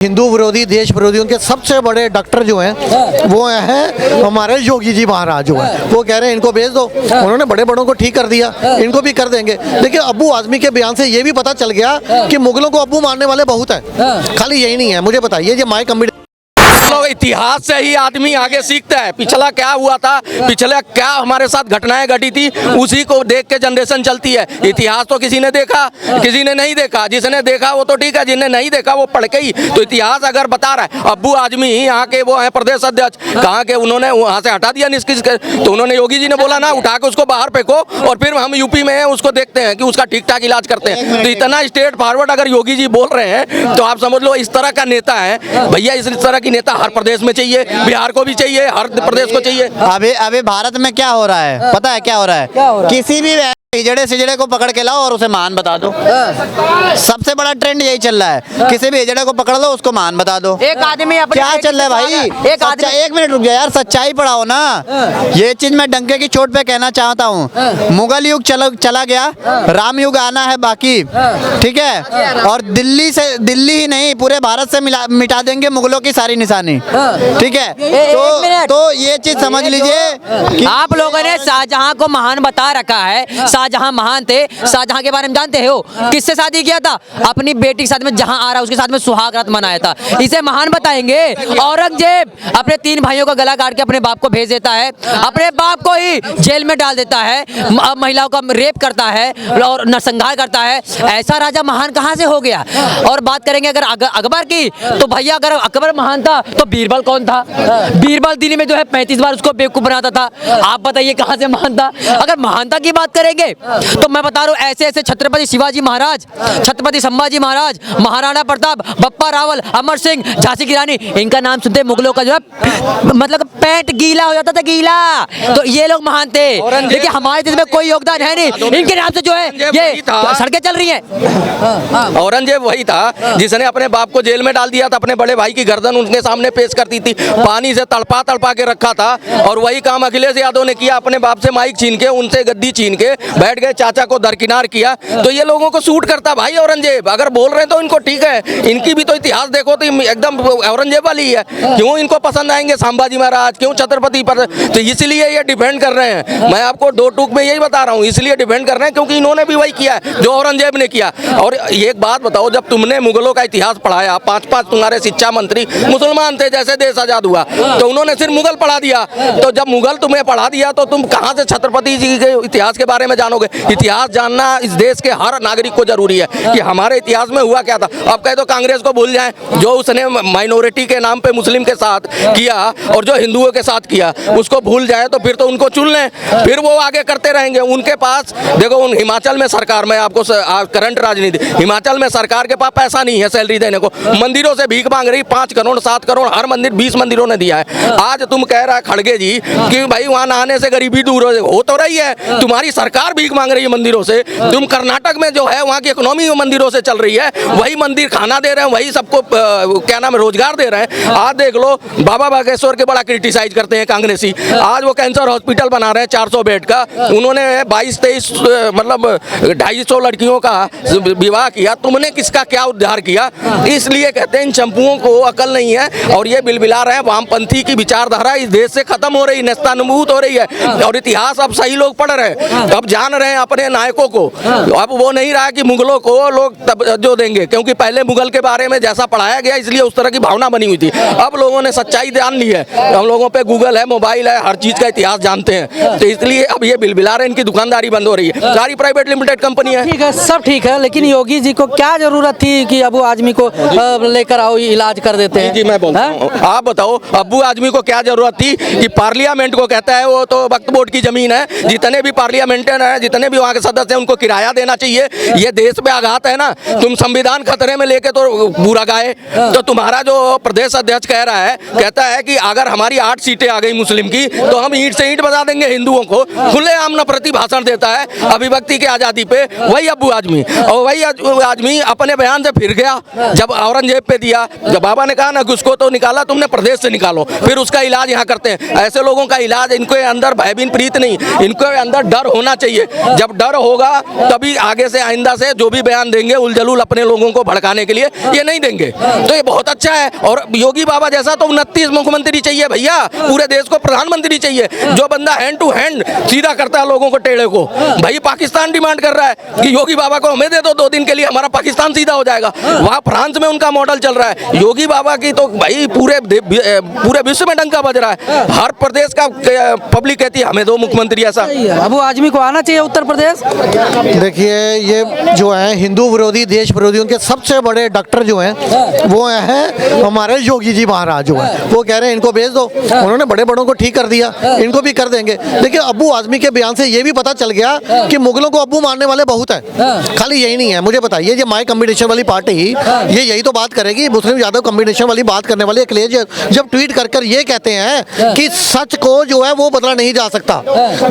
हिंदू विरोधी देश विरोधियों के सबसे बड़े डॉक्टर जो हैं वो हैं हमारे योगी जी महाराज जो हैं। वो कह रहे हैं इनको भेज दो, उन्होंने बड़े बड़ों को ठीक कर दिया, इनको भी कर देंगे। देखिए अब्बू आजमी के बयान से ये भी पता चल गया कि मुगलों को अब्बू मानने वाले बहुत हैं, खाली यही नहीं है। मुझे बताइए ये माई कम्युनिटी लोग इतिहास से ही आदमी आगे सीखता है। पिछला क्या हुआ था, पिछले क्या हमारे साथ घटनाएं घटी थी, उसी को देख के जनरेशन चलती है। इतिहास तो किसी ने देखा, किसी ने नहीं देखा। जिसने देखा वो तो ठीक है, जिसने नहीं देखा वो पढ़ के ही तो इतिहास अगर बता रहा है। अब्बू आजमी यहाँ के वो हैं प्रदेश अध्यक्ष, कहाँ के उन्होंने वहाँ से हटा दिया निष्किस के, तो उन्होंने योगी जी ने बोला ना उठा के उसको बाहर फेंको और फिर हम यूपी में हैं उसको देखते हैं कि उसका ठीक ठाक इलाज करते हैं। तो इतना स्टेट फॉरवर्ड अगर योगी जी बोल रहे हैं तो आप समझ लो इस तरह का नेता है भैया। इस तरह की नेता हर प्रदेश में चाहिए, बिहार को भी चाहिए, हर प्रदेश को चाहिए। अभी भारत में क्या हो रहा है पता है क्या हो रहा है? किसी भी हिजड़े सिजड़े को पकड़ के लाओ और उसे महान बता दो। सबसे बड़ा ट्रेंड यही चल रहा है, किसी भी हिजड़े को पकड़ लो उसको महान बता दो। एक आदमी क्या चल रहा है भाई? एक मिनट रुक जाओ यार, सच्चाई पढ़ाओ ना। ये चीज मैं डंके की चोट पे कहना चाहता हूँ। मुगल युग चला गया, राम युग आना है बाकी, ठीक है। और दिल्ली ही नहीं पूरे भारत से मिटा देंगे मुगलों की सारी निशानी, ठीक है। तो ये चीज समझ लीजिए। आप लोगों ने शाहजहां को महान बता रखा है। शाहजहां महान थे। शाहजहां के बारे में जानते हो किससे शादी किया था? अपनी बेटी के साथ में, जहां आ रहा उसके साथ में सुहाग रात मनाया था। इसे महान बताएंगे? औरंगजेब अपने 3 भाइयों का गला काट के अपने बाप को भेज देता है, अपने बाप को ही जेल में डाल देता है, महिलाओं का रेप करता है और नरसंहार करता है। ऐसा राजा महान कहां से हो गया? और बात करेंगे अगर अकबर की, तो भैया अगर अकबर महान था तो बीरबल कौन था? बीरबल दिल्ली में जो है 35 बार उसको बेवकूफ बनाता था। आप बताइए कहां से महान था? अगर महानता की बात करेंगे तो मैं बता रहा हूं ऐसे ऐसे छत्रपति शिवाजी महाराज, छत्रपति संभाजी महाराज, महाराणा प्रताप, बप्पा रावल, अमर सिंह, झांसी की रानी, इनका नाम सुनते मुगलों का जो है मतलब पेट गीला हो जाता था, गीला। तो ये लोग महान थे। देखिए हमारे देश में कोई योगदान है नहीं, इनके नाम से जो है ये सड़कें चल रही हैं। औरंगजेब वही था जिसने अपने बाप को जेल में डाल दिया था, अपने बड़े भाई की गर्दन उनके सामने पेश करती थी, पानी से तड़पा के रखा था। और वही काम अखिलेश यादव ने किया, अपने बाप से माइक छीन के, उनसे गद्दी छीन के बैठ गए, चाचा को दरकिनार किया। तो ये लोगों को सूट करता भाई औरंगजेब। अगर बोल रहे हैं तो इनको ठीक है, इनकी भी तो इतिहास देखो तो एकदम औरंगजेब वाली है। क्यों इनको पसंद आएंगे संभाजी महाराज, क्यों छत्रपति पर? तो इसलिए ये डिफेंड कर रहे हैं। मैं आपको 2 टूक में यही बता रहा हूँ, इसलिए डिफेंड कर रहे हैं क्योंकि इन्होंने भी वही किया है जो औरंगजेब ने किया। और एक बात बताओ, जब तुमने मुगलों का इतिहास पढ़ाया, 5 तुम्हारे शिक्षा मंत्री मुसलमान थे जैसे देश आजाद हुआ, तो उन्होंने सिर्फ मुगल पढ़ा दिया। तो जब मुगल तुम्हें पढ़ा दिया तो तुम कहाँ से छत्रपति जी के इतिहास के बारे में जानोगे? इतिहास जानना इस देश के हर नागरिक को जरूरी है कि हमारे इतिहास में हुआ क्या था। अब कहे तो कांग्रेस को भूल जाएं, जो उसने माइनॉरिटी के नाम पे मुस्लिम के साथ किया और जो हिंदुओं के साथ किया उसको भूल जाए तो फिर तो उनको चुन लें, फिर वो आगे करते रहेंगे। उनके पास देखो, उन हिमाचल में सरकार में आपको करंट राजनीति, हिमाचल में सरकार के पास पैसा नहीं है सैलरी देने को, मंदिरों से भीख मांग रही, 5 करोड़ 7 करोड़ हर मंदिर 20 मंदिरों ने दिया है। आज तुम कह रहा है खड़गे जी कि भाई वहाँ नहाने से गरीबी दूर हो तो रही है, तुम्हारी सरकार भीख मांग रही है मंदिरों से। तुम कर्नाटक में जो है वहाँ की इकोनॉमी मंदिरों से चल रही है, वही मंदिर खाना दे रहे हैं, वही सबको क्या नाम है रोजगार दे रहे हैं। आज देख लो बाबा बागेश्वर के बड़ा क्रिटिसाइज करते हैं कांग्रेसी, आज वो कैंसर हॉस्पिटल बना रहे हैं 400 बेड का। उन्होंने 22-23 मतलब 250 लड़कियों का विवाह किया, तुमने किसका क्या उद्धार किया? इसलिए कहते हैं इन चंपुओं को अकल नहीं है और ये बिलबिला रहे हैं। वामपंथी की विचारधारा इस देश से खत्म हो रही, नेस्तानुबूत हो रही है और इतिहास अब सही लोग पढ़ रहे हैं, अब जान रहे हैं अपने नायकों को। अब वो नहीं रहा कि मुगलों को लोग तवज्जो देंगे, क्योंकि पहले मुगल के बारे में जैसा पढ़ाया गया इसलिए उस तरह की भावना बनी हुई थी। अब लोगों ने सच्चाई जान ली है, हम लोगों पे गूगल है, मोबाइल है, हर चीज का इतिहास जानते हैं, तो इसलिए अब ये बिलबिला रहे, इनकी दुकानदारी बंद हो रही है। सारी प्राइवेट लिमिटेड कंपनी है। ठीक है, सब ठीक है, लेकिन योगी जी को क्या जरूरत थी कि अब्बू आजमी को लेकर आओ इलाज कर देते हैं? जी मैं बोलता हूं, आप बताओ अब्बू आजमी को क्या जरूरत थी कि पार्लियामेंट को कहता है वो तो वक्फ बोर्ड की जमीन है, जितने भी पार्लियामेंटर हैं, जितने भी वहाँ के सदस्य हैं, उनको किराया देना चाहिए। ये देश पे आघात है ना। तुम संविधान खतरे में लेके तो पूरा गाए। तो तुम्हारा जो प्रदेश अध्यक्ष कह रहा है, कहता है कि अगर हमारी 8 सीटें आ गई मुस्लिम की तो हम ईंट से ईंट बजा देंगे हिंदुओं को। खुलेआम नफरती भाषण देता है अभिव्यक्ति की आजादी पे। वही अब्बू आजमी, और वही आजमी अपने बयान से फिर गया जब औरंगजेब पे दिया, जब बाबा ने कहा ना कि उसको तो निकाला तुमने, प्रदेश से निकालो, फिर उसका इलाज यहाँ करते हैं। ऐसे लोगों का इलाज, इनके अंदर भयभीन प्रीत नहीं, इनके अंदर डर होना चाहिए। चाहिए। जब डर होगा तभी आगे से आइंदा से जो भी बयान देंगे उलझुल अपने लोगों को भड़काने के लिए ये नहीं देंगे। तो ये बहुत अच्छा है। और योगी बाबा जैसा तो 29 मुख्यमंत्री चाहिए भैया, पूरे देश को प्रधानमंत्री चाहिए जो बंदा हैंड टू हैंड सीधा करता है लोगों को टेढ़े को। भाई पाकिस्तान डिमांड कर रहा है कि योगी बाबा को हमें दे दो 2 दिन के लिए, हमारा पाकिस्तान सीधा हो जाएगा। वहाँ फ्रांस में उनका मॉडल चल रहा है। योगी बाबा की तो भाई पूरे विश्व में डंका बज रहा है। हर प्रदेश का पब्लिक कहती है हमें दो मुख्यमंत्री ऐसा। अबू आजमी को आना चाहिए उत्तर प्रदेश। देखिए ये जो है हिंदू विरोधी देश विरोधियों के सबसे बड़े डॉक्टर जो हैं वो हैं हमारे योगी जी महाराज जो हैं। वो कह रहे हैं इनको भेज दो, उन्होंने बड़े बड़ों को ठीक कर दिया, इनको भी कर देंगे। देखिए अब्बू आजमी के बयान से ये भी पता चल गया कि मुगलों को अब्बू मानने वाले बहुत हैं। खाली यही नहीं है, मुझे बताइए ये माई कम्बिनेशन वाली पार्टी ये यही तो बात करेगी। मुस्लिम यादव कम्बिनेशन वाली बात करने वाले अखिलेश जब ट्वीट कर ये कहते हैं कि सच को जो है वो बदला नहीं जा सकता,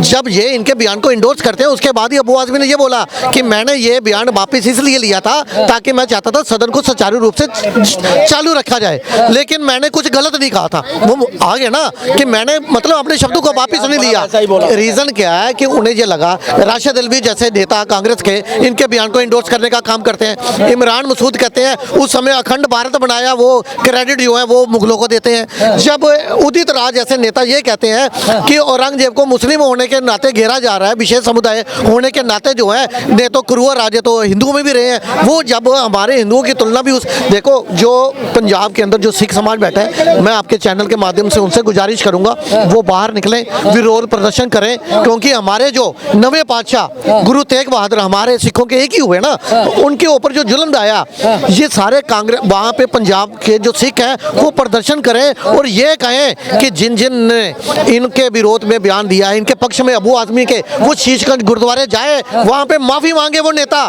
जब ये इनके बयान को इंडोर्स करते हैं उसके बाद ही अब्बू आजमी ने ये बोला कि मैंने ये बयान वापस इसलिए लिया था ताकि मैं चाहता था सदन को सुचारू रूप से चालू रखा जाए, लेकिन मैंने कुछ गलत नहीं कहा था। वो आ गया ना कि मैंने मतलब अपने शब्दों को वापस नहीं लिया। रीजन क्या है कि उन्हें ये लगा राशिद अलवी जैसे नेता कांग्रेस के इनके बयान को इंडोर्स करने का काम करते हैं। इमरान मसूद कहते हैं उस समय अखंड भारत बनाया, वो क्रेडिट जो है वो मुगलों को देते हैं। जब उदित राज जैसे नेता ये कहते हैं कि औरंगजेब को मुस्लिम होने के नाते घेरा जा रहा है, विशेष समुदाय होने के नाते जो है ने तो क्रूर राजे तो हिंदुओं में भी रहे हैं, वो जब हमारे हिंदुओं की तुलना भी उस देखो जो पंजाब के अंदर जो सिख समाज बैठा है, मैं आपके चैनल के माध्यम से उनसे गुजारिश करूंगा वो बाहर निकलें, विरोध प्रदर्शन करें, क्योंकि हमारे जो नवे पातशाह गुरु तेग बहादुर हमारे सिखों के एक ही हुए ना, उनके ऊपर जो जुल्म आया, ये सारे कांग्रेस वहाँ पे पंजाब के जो सिख हैं वो प्रदर्शन करें और ये कहें कि जिन जिन ने इनके विरोध में बयान दिया है, इनके पक्ष में अबू आजमी के, वो शीशगंज गुरुद्वारे जाए, वहाँ पे माफी मांगे वो नेता,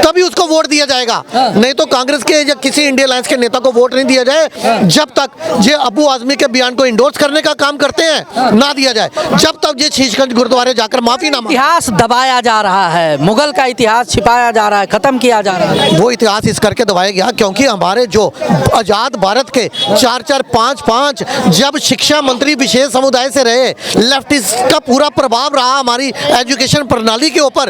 तभी उसको वोट दिया जाएगा। नहीं तो कांग्रेस के या किसी इंडिया अलायंस के नेता को वोट नहीं दिया जाए जब तक ये अबू आजमी के बयान को इंडोर्स करने का काम करते हैं ना दिया जाए, जब तक ये शीशगंज गुरुद्वारे जाकर माफी ना मांगे। इतिहास दबाया जा रहा है, मुगल का इतिहास छिपाया जा रहा है, खत्म किया जा रहा है। वो इतिहास इस करके दबाया गया क्योंकि हमारे जो आजाद भारत के 4-4, 5-5 जब शिक्षा मंत्री विशेष समुदाय से रहे, लेफ्टिस्ट का पूरा प्रभाव रहा हमारी एजुकेशन प्रणाली के ऊपर,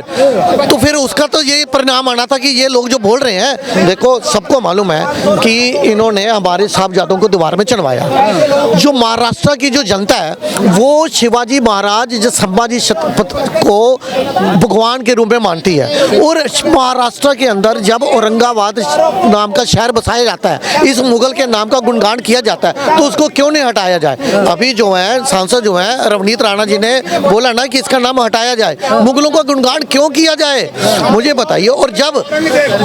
तो फिर उसका तो ये परिणाम आना था कि ये लोग जो बोल रहे हैं, देखो सबको मालूम है कि इन्होंने हमारे साहबजादों को दीवार में चढ़वाया। जो महाराष्ट्र की जो जनता है वो शिवाजी महाराज जो संभाजी को भगवान के रूप में मानती है, और महाराष्ट्र के अंदर जब औरंगाबाद नाम का शहर बसाया जाता है, इस मुगल के नाम का गुणगान किया जाता है, तो उसको क्यों नहीं हटाया जाए। अभी जो है सांसद जो है रवनीत राणा जी ने बोला ना कि इसका नाम हटाया जाए, मुगलों का गुणगान क्यों किया जाए मुझे बताइए। और जब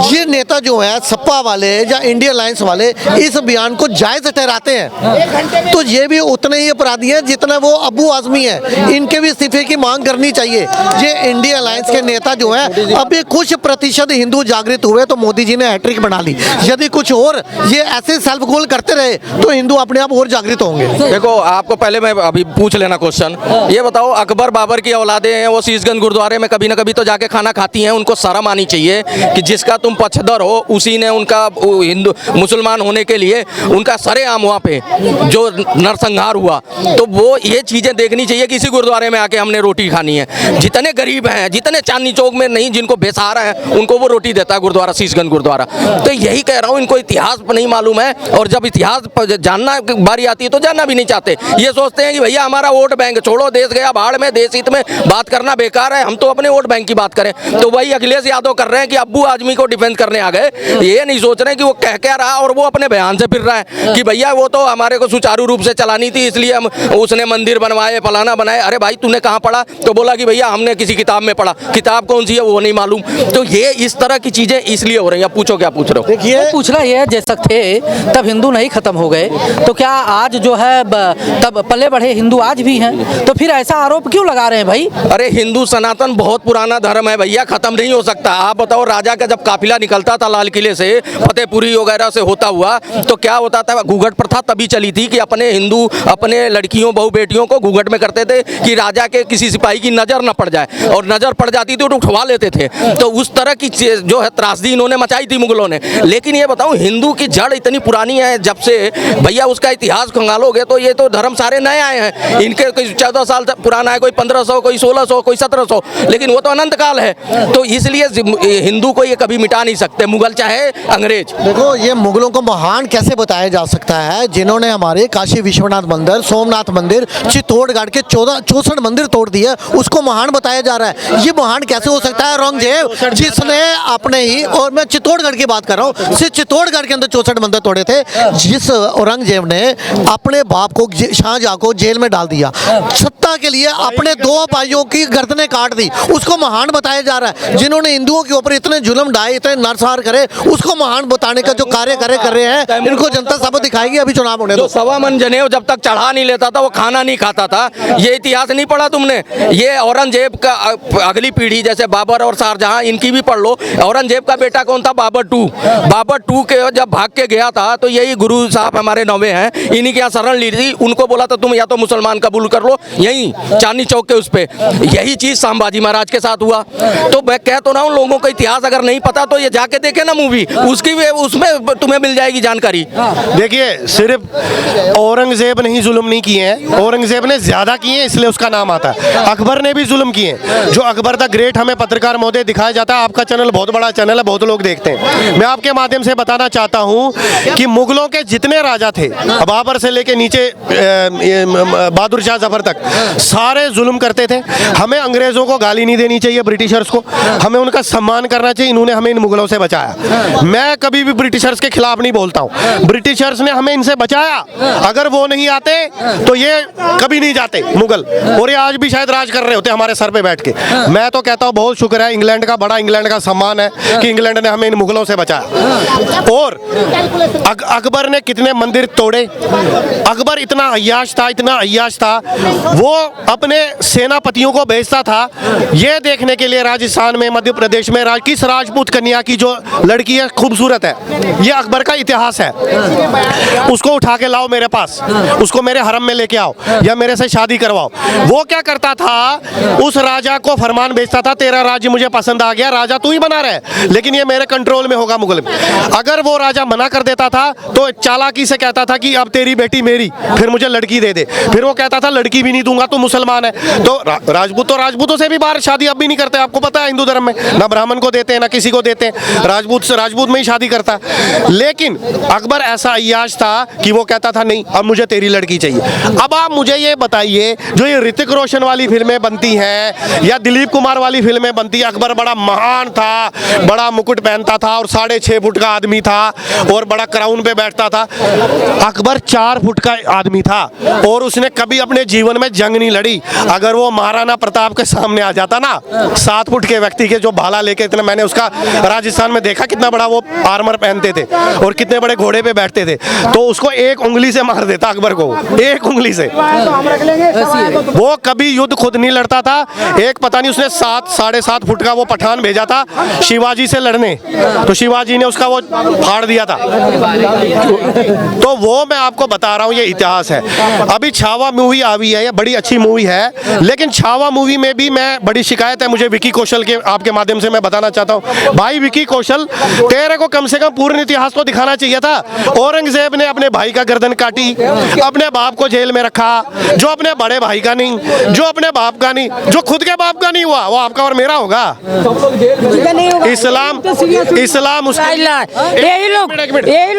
ये नेता जो है सपा वाले या इंडिया अलायंस वाले इस बयान को जायज ठहराते हैं, तो ये भी उतने ही अपराधी हैं जितना वो अबू आजमी है, इनके भी इस्तीफे की मांग करनी चाहिए। ये इंडिया अलायंस के नेता जो है अभी कुछ प्रतिशत हिंदू जागृत हुए तो मोदी जी ने हैट्रिक बना ली, यदि कुछ और ये ऐसे सेल्फ गोल करते रहे तो हिंदू अपने आप और जागृत होंगे। देखो आपको पहले मैं अभी पूछ लेना क्वेश्चन, ये बताओ अकबर बाबर की औलादे हैं, वो शीशगंज गुरुद्वारे में कभी ना कभी तो जाके खाना खाती हैं, उनको शर्म आनी चाहिए कि जिसका तुम पक्षधर हो उसी ने उनका हिंदू मुसलमान होने के लिए उनका सरेआम वहाँ पे जो नरसंहार हुआ, तो वो ये चीज़ें देखनी चाहिए कि इसी गुरुद्वारे में आके हमने रोटी खानी है। जितने गरीब हैं, जितने चांदनी चौक में नहीं, जिनको बेसहारा है, उनको वो रोटी देता है गुरुद्वारा, शीशगंज गुरुद्वारा। तो यही कह रहा हूँ, इनको इतिहास नहीं मालूम है, और जब इतिहास जानना बारी आती है तो जानना भी नहीं चाहते। ये सोचते हैं कि भैया हमारा वोट बैंक छोड़ो, देश गया बाढ़ में, देश हित में बात करना बेकार है, हम तो अपने वोट बैंक की बात करें। तो वही अखिलेश यादव कर रहे हैं कि अब्बू आजमी को डिफेंस करने आ गए, ये नहीं सोच रहे कि वो कह क्या रहा और वो अपने बयान से फिर रहा है कि भैया वो तो हमारे को सुचारू रूप से चलानी थी, इसलिए हम उसने मंदिर बनवाए, फलाना बनाए। अरे भाई तूने कहाँ पढ़ा? तो बोला कि भैया हमने किसी किताब में पढ़ा। किताब कौन सी है वो नहीं मालूम। तो ये इस तरह की चीजें इसलिए हो रही हैं। पूछो क्या पूछ रहे हो? देखिए पूछना ये जैसे थे तब हिंदू नहीं खत्म हो गए, तो क्या आज जो है तब पले बढ़े हिंदू आज भी हैं, तो फिर ऐसा आरोप क्यों लगा रहे हैं भाई? अरे हिंदू सनातन बहुत पुराना धर्म है भैया, खत्म नहीं हो सकता। आप बताओ राजा का जब काफिला निकलता था लाल किले से फतेहपुरी वगैरह से होता हुआ, तो क्या होता था? घूंघट प्रथा तभी चली थी कि अपने हिंदू अपने लड़कियों बहू बेटियों को घूंघट में करते थे कि राजा के किसी सिपाही की नजर न पड़ जाए, और नजर पड़ जाती थी तो उठवा लेते थे। तो उस तरह की जो है त्रासदी इन्होंने मचाई थी मुगलों ने। लेकिन ये बताऊं हिंदू की जड़ इतनी पुरानी है, जब से भैया उसका इतिहास खंगालोगे तो ये तो धर्म सारे नए आए हैं। इनके कोई 14 साल पुराना है, कोई 1500, कोई 1600, कोई 1700, 1500, लेकिन वो तो अनंत काल है। तो इसलिए हिंदू को ये कभी मिटा नहीं सकते, मुगल चाहे अंग्रेज। देखो ये मुगलों को महान कैसे बताया जा सकता है, जिन्होंने हमारे काशी विश्वनाथ मंदिर, सोमनाथ मंदिर, चित्तौड़गढ़ के 64 मंदिर तोड़ दिए, उसको महान बताया जा रहा है। ये महान कैसे हो सकता है? औरंगजेब जिसने अपने ही, और मैं चित्तौड़गढ़ की बात कर रहा हूँ, सिर्फ चित्तौड़गढ़ के अंदर 64 मंदिर तोड़े थे। जिस औरंगजेब ने अपने बाप को, शाहजहां को जेल में डाल दिया, सत्ता के लिए अपने 2 भाइयों की गर्दनें काट दी, उसको महान बताया जा रहा है। जिन्होंने हिंदुओं के ऊपर इतने जुल्म ढाए, इतने नरसंहार करे, उसको महान बताने का जो कार्य कर रहे हैं, इनको जनता सबक दिखाएगी। अभी चुनाव होने दो। 1.25 मन जनेऊ जब तक चढ़ा नहीं लेता था वो खाना नहीं खाता था। ये इतिहास नहीं पढ़ा तुमने? ये औरंगजेब का अगली पीढ़ी जैसे बाबर और शाहजहां, इनकी भी पढ़ लो। औरंगजेब का बेटा कौन था? बाबर 2। बाबर 2 के जब भाग के गया था तो यही गुरु साहब हमारे नौवे हैं, इन्हीं के यहाँ शरण ली थी। उनको बोला था तुम या तो मुसलमान कबूल कर लो, यही चांदनी चौक के उस पे। यही चीज संभाजी महाराज के साथ हुआ। तो मैं कह तो रहा हूँ, लोगों को इतिहास अगर नहीं पता तो ये जाके देखे ना मूवी, उसमें तुम्हें मिल जाएगी जानकारी। देखिए, सिर्फ औरंगजेब ने ही जुल्म नहीं किए हैं, औरंगजेब ने ज्यादा किए हैं, इसलिए उसका नाम आता है। अकबर ने भी जुल्म किए हैं। जो अकबर द ग्रेट हमें पत्रकार महोदय दिखाया जाता है, आपका चैनल बहुत बड़ा चैनल है, बहुत लोग देखते हैं। मैं आपके माध्यम से बताना चाहता हूँ कि मुगलों के जितने राजा थे, बाबर से लेके नीचे बहादुर शाह जफर तक, सारे जुल्म करते थे। हमें अंग्रेजों को गाली नहीं देनी चाहिए, ब्रिटिशर्स को हमें उनका सम्मान करना चाहिए। इन्होंने हमें इन मुगलों से बचाया। मैं कभी भी ब्रिटिशर्स के खिलाफ नहीं बोलता हूँ, ब्रिटिशर्स ने हमें इनसे बचाया। अगर वो नहीं आते तो ये कभी नहीं जाते मुगल, और ये आज भी शायद राज कर रहे होते हमारे सर पे बैठ के। मैं तो कहता हूँ बहुत शुक्र है इंग्लैंड का, बड़ा इंग्लैंड का सम्मान है कि इंग्लैंड ने हमें इन मुगलों से बचाया। और अकबर ने कितने मंदिर तोड़े। अकबर इतना अय्याश था, इतना अय्याश था, वो अपने सेनापतियों को भेजता था ये देखने के लिए राजस्थान में, मध्य प्रदेश में किस राजपूत कन्या की जो लड़की है खूबसूरत है। ये अकबर का इतिहास है। उसको उठा के लाओ मेरे पास, उसको मेरे हरम में लेके आओ या मेरे से शादी करवाओ। वो क्या करता था, उस राजा को फरमान भेजता था, तेरा राज्य मुझे पसंद आ गया, राजा तू ही बना रहे, लेकिन ये मेरे कंट्रोल में होगा मुगल में। अगर वो राजा मना कर देता था तो चालाकी से कहता था कि अब तेरी बेटी मेरी, फिर मुझे लड़की दे दे। फिर वो कहता था लड़की भी नहीं दूंगा, तू मुसलमान है। तो राजपूत तो राजपूतों से भी बाहर शादी अब भी नहीं करते, आपको पता है हिंदू धर्म में ना ब्राह्मण को देते हैं ना किसी को देते हैं, राजपूत से राजपूत में ही शादी करता। लेकिन अकबर ऐसा अय्याश था कि वो कहता था नहीं, अब मुझे तेरी लड़की चाहिए। अब आप मुझे ये बताइए, जो ये ऋतिक रोशन वाली फिल्में बनती हैं या दिलीप कुमार वाली फिल्में बनती है, अकबर बड़ा महान था, बड़ा मुकुट पहनता था और 6.5 फुट का आदमी था और बड़ा क्राउन पे बैठता था। अकबर 4 फुट का आदमी था और उसने कभी अपने जीवन में जंग नहीं लड़ी। अगर वो महाराणा प्रताप के सामने आ जाता ना, 7 फुट के व्यक्ति के जो भाला लेके, इतना मैंने उसका राजस्थान में देखा कितना बड़ा वो आर्मर पहनते थे और कितने बड़े घोड़े पे बैठते थे, तो उसको एक उंगली से मार देता अकबर को, एक उंगली से। वो कभी युद्ध खुद नहीं लड़ता था। एक पता नहीं उसने 7-7.5 फुट का वो पठान भेजा था शिवाजी से लड़ने, तो शिवाजी ने उसका वो फाड़ दिया था। तो वो मैं आपको बता रहा हूँ, ये इतिहास है। अभी छावा मूवी आई है, ये बड़ी अच्छी मूवी है, लेकिन छावा मूवी में भी मैं बड़ी शिकायत है मुझे विकी कौशल के, आपके माध्यम से मैं बताना चाहता हूँ, भाई विकी कौशल, तेरे को कम से कम पूर्ण इतिहास तो दिखाना चाहिए था। औरंगजेब ने अपने भाई का गर्दन काटी, अपने बाप को जेल में रखा, जो अपने बड़े भाई का नहीं, जो अपने बाप का नहीं, जो खुद के बाप का नहीं हुआ, वो आपका और मेरा होगा। इस्लाम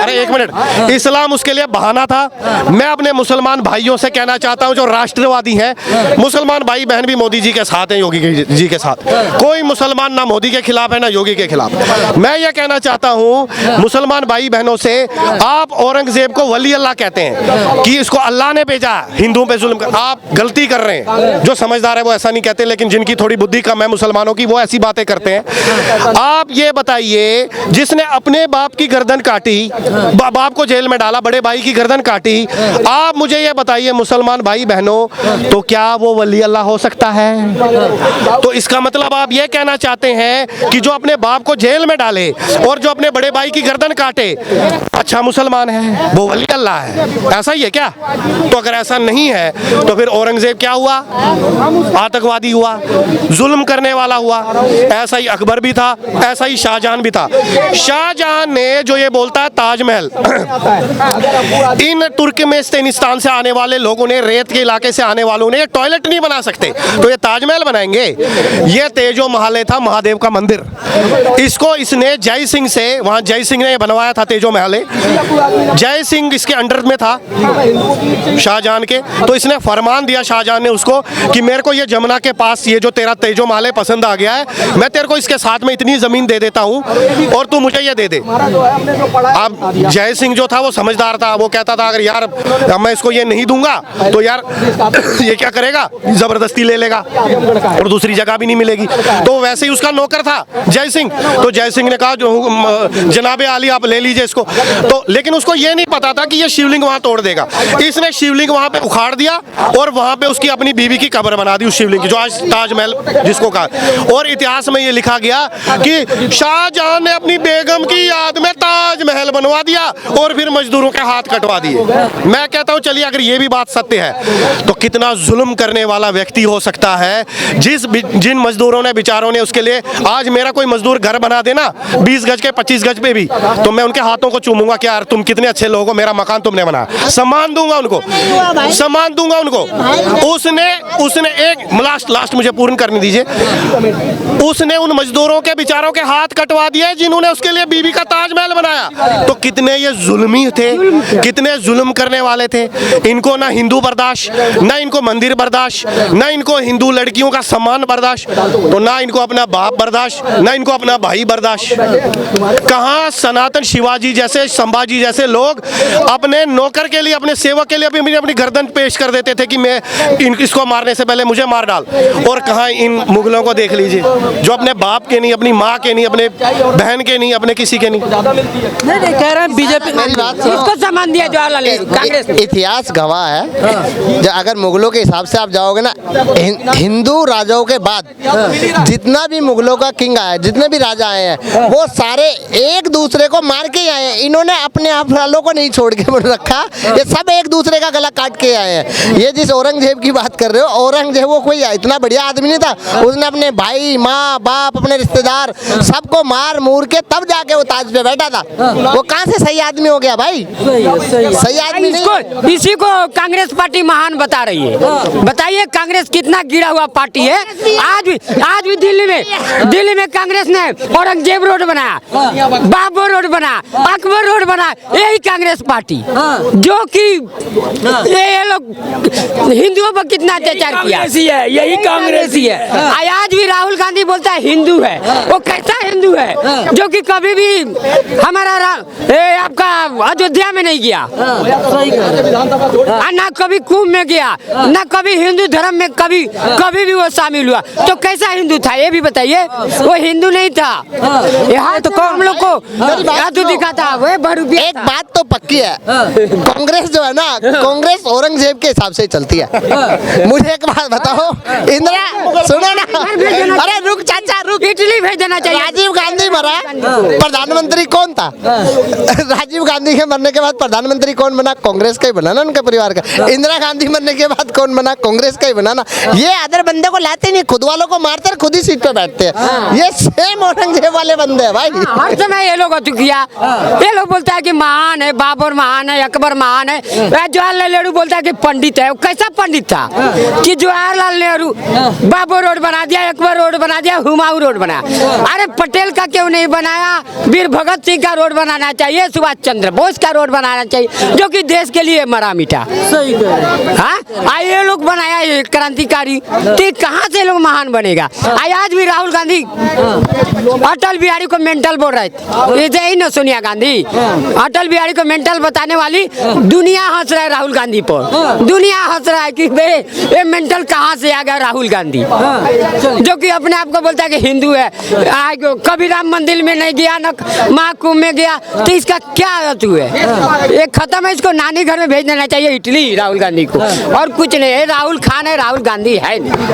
एक मिनट, इस्लाम उसके लिए बहाना था। मैं अपने मुसलमान भाइयों से कहना चाहता हूं जो राष्ट्रवादी हैं, मुसलमान भाई बहन भी मोदी जी के साथ हैं, योगी जी के साथ। कोई मुसलमान ना मोदी के खिलाफ है ना योगी के खिलाफ। मैं ये कहना चाहता हूं मुसलमान भाई बहनों से, आप औरंगजेब को वली अल्लाह कहते हैं कि इसको अल्लाह ने भेजा हिंदुओं पे जुल्म कर, आप गलती कर रहे हैं। जो समझदार है वो ऐसा नहीं कहते, लेकिन जिनकी थोड़ी बुद्धि कम है मुसलमानों की, वो ऐसी बातें करते हैं। आप ये बताइए, जिसने अपने बाप की गर्दन काटी, बाप को जेल में डाला, बड़े भाई की गर्दन काटी, आप मुझे ये बताइए मुसलमान भाई बहनों, तो क्या वो वली अल्लाह हो सकता है? तो इसका मतलब आप ये कहना चाहते हैं कि जो अपने बाप को जेल में डाले और जो अपने बड़े भाई की गर्दन काटे, अच्छा मुसलमान है, वो वली अल्लाह है, ऐसा ही है क्या? तो अगर ऐसा नहीं है तो फिर औरंगजेब क्या हुआ? आतंकवादी हुआ, जुल्म करने वाला हुआ। ऐसा ही अकबर भी था, ऐसा ही शाहजहां भी था। शाहजहां ने जो ये बोलता है ताजमहल, इन तुर्कमेनिस्तान से आने वाले लोगों ने, रेत के इलाके से आने वालों ने टॉयलेट नहीं बना सकते, तो ये ताजमहल ताजमहल बनाएंगे? ये तेजो महल था, महादेव का मंदिर। इसको इसने जय सिंह से, वहाँ जय सिंह ने बनवाया था तेजो महल। जय सिंह इसके अंडर में था शाहजहां के, तो इसने फरमान दिया शाहजहां ने उसको कि मेरे को ये जमुना के पास ये जो तेरा तेजो महल पसंद आ गया है, मैं तेरे को इसके साथ में इतनी जमीन दे देता हूँ और तू मुझे ये दे दे। अब जय सिंह जो था वो समझदार था, वो कहता था अगर यार मैं इसको ये नहीं दूंगा तो यार ये क्या करेगा, जबरदस्ती ले लेगा और दूसरी जगह भी नहीं मिलेगी। तो वैसे ही उसका नौकर था जय सिंह, तो जय सिंह ने कहा जो जनाबे आली आप ले लीजिए इसको। तो लेकिन उसको ये नहीं पता था कि ये शिवलिंग वहां तोड़ देगा। इसने शिवलिंग वहां पे उखाड़ दिया और वहां पे उसकी अपनी बीवी की कब्र बना दी उस शिवलिंग की, जो आज ताजमहल जिसको कहा। और इतिहास में ये लिखा गया कि शाहजहां ने अपनी बेगम की याद में ताजमहल बनवा दिया और फिर मजदूरों के हाथ कटवा दिए। मैं कहता हूं चलिए अगर ये भी बात सत्य है तो कितना जुल्म करने वाला व्यक्ति हो सकता है जिन मजदूरों ने बेचारों ने उसके लिए, आज मेरा कोई मजदूर घर बना देना 20 गज के 25 गज पे भी, तो मैं उनके हाथों को चूमूंगा कि यार तुम कितने अच्छे लोग हो, मेरा मकान तुमने बनाया। सम्मान दूंगा उनको, सम्मान दूंगा उनको। उसने एक लास्ट मुझे पूर्ण करने दीजिए। उसने उन मजदूरों के बेचारों के हाथ कटवा दिए जिन्होंने उसके लिए बीबी का ताजमहल बनाया। तो कितने ये जुल्मी थे, कितने जुल्म करने वाले थे। इनको ना हिंदू बर्दाश्त, ना इनको मंदिर बर्दाश्त, ना इनको हिंदू लड़कियों का सम्मान बर्दाश्त, तो ना इनको अपना बाप बर्दाश्त, ना इनको अपना भाई बर्दाश्त। कहाँ सनातन शिवाजी जैसे, संभाजी जैसे लोग अपने नौकर के लिए, अपने सेवक के लिए अपनी गर्दन पेश कर देते थे कि मैं इसको मारने से पहले मुझे मार डाल। और कहाँ इन मुगलों को देख लीजिए जो अपने बाप के नहीं, अपनी माँ के नहीं, अपने बहन के नहीं, अपने किसी के नहीं। नहीं कह रहे हैं बीजेपी इसको सम्मान दिया जवाहरलाल नेहरू कांग्रेस ने। इतिहास गवाह है, जो अगर मुगलों के हिसाब से आप जाओगे ना, हिंदू राजाओं के बाद जितना भी मुगलों का किंग आया, जितने भी राजा आए हैं, वो सारे एक दूसरे को मार के आए हैं। इन्होंने अपने आप वालों को नहीं छोड़ के रखा, ये सब एक दूसरे का गला काट के आए हैं। ये जिस औरंगजेब की बात कर रहे हो, औरंगजेब वो कोई इतना बढ़िया आदमी नहीं था। उसने अपने भाई, माँ, बाप, अपने रिश्तेदार सबको मार मूर के तब जाके वो ताज पे बैठा था। वो कहाँ से सही आदमी हो गया भाई? सही आदमी नहीं। इसी को कांग्रेस पार्टी महान बता रही है। बताइए कांग्रेस कितना गिरा हुआ पार्टी है। आज भी दिल्ली में कांग्रेस ने औरंगजेब रोड बनाया, बाबर रोड बना, अकबर रोड बना, यही कांग्रेस पार्टी, जो कि ये लोग हिंदुओं पर कितना अत्याचार किया। यही कांग्रेस ही है। आज भी राहुल गांधी बोलता है हिंदू है। वो कैसा हिंदू है जो कि कभी भी हमारा आपका अयोध्या में नहीं गया, ना कभी कुंभ में गया, ना कभी हिंदू धर्म में कभी भी वो शामिल हुआ। तो कैसा हिंदू था ये भी बताइए। वो हिंदू नहीं था। यहाँ तो हम लोग को जादू दिखाता। वो एक बात तो पक्की है, कांग्रेस जो है ना, कांग्रेस औरंगजेब के हिसाब से चलती है। मुझे एक बात बताओ, इंदिरा सुनो ना, अरे रुक चाचा रुक, इटली भेज देना चाहिए। राजीव गांधी मरा, प्रधानमंत्री कौन था? राजीव गांधी के मरने के बाद प्रधानमंत्री कौन बना? कांग्रेस का ही बना ना, उनके परिवार का। इंदिरा गांधी मरने के बाद कौन बना? कांग्रेस का ही बना ना। ये अदर बंदे को लाते नहीं, खुद वालों को मारते, खुद ही सीट पे बैठते हैं। ये सेम औरंगजेब वाले बंदे हैं भाई। हर समय ये लोग किया। ये लोग बोलता है कि महान है, बाबर महान है, अकबर महान है। जवाहरलाल नेहरू बोलता है कि पंडित है। कैसा पंडित था कि जवाहरलाल नेहरू बाबर रोड बना दिया, अकबर रोड बना दिया, हुमायूं रोड बनाया। अरे पटेल का क्यों नहीं बनाया? वीर भगत सिंह का रोड बनाना चाहिए, सुभाष चंद्र बोस का रोड बनाना चाहिए, जो कि देश के लिए मरा मिटा। सही हाँ, ये लोग बनाया ये क्रांतिकारी, तो कहाँ से लोग महान बनेगा? आज भी राहुल गांधी अटल बिहारी को मेंटल बोल रहे थे, ऐसे ही ना सोनिया गांधी। अटल बिहारी को मेंटल बताने वाली दुनिया हंस रहा है राहुल गांधी पर। दुनिया हंस रहा है कि ये मेंटल कहाँ से आ गया राहुल गांधी, जो कि अपने आप को बोलता है कि हिंदू है। कभी राम मंदिर में नहीं गया, न महाकुंभ में गया, तो इसका क्या अर्थ हुआ? ये खत्म है। इसको नानी घर में भेज देना चाहिए इटली राहुल गांधी को, और कुछ नहीं है। राहुल खान है, राहुल गांधी है नहीं।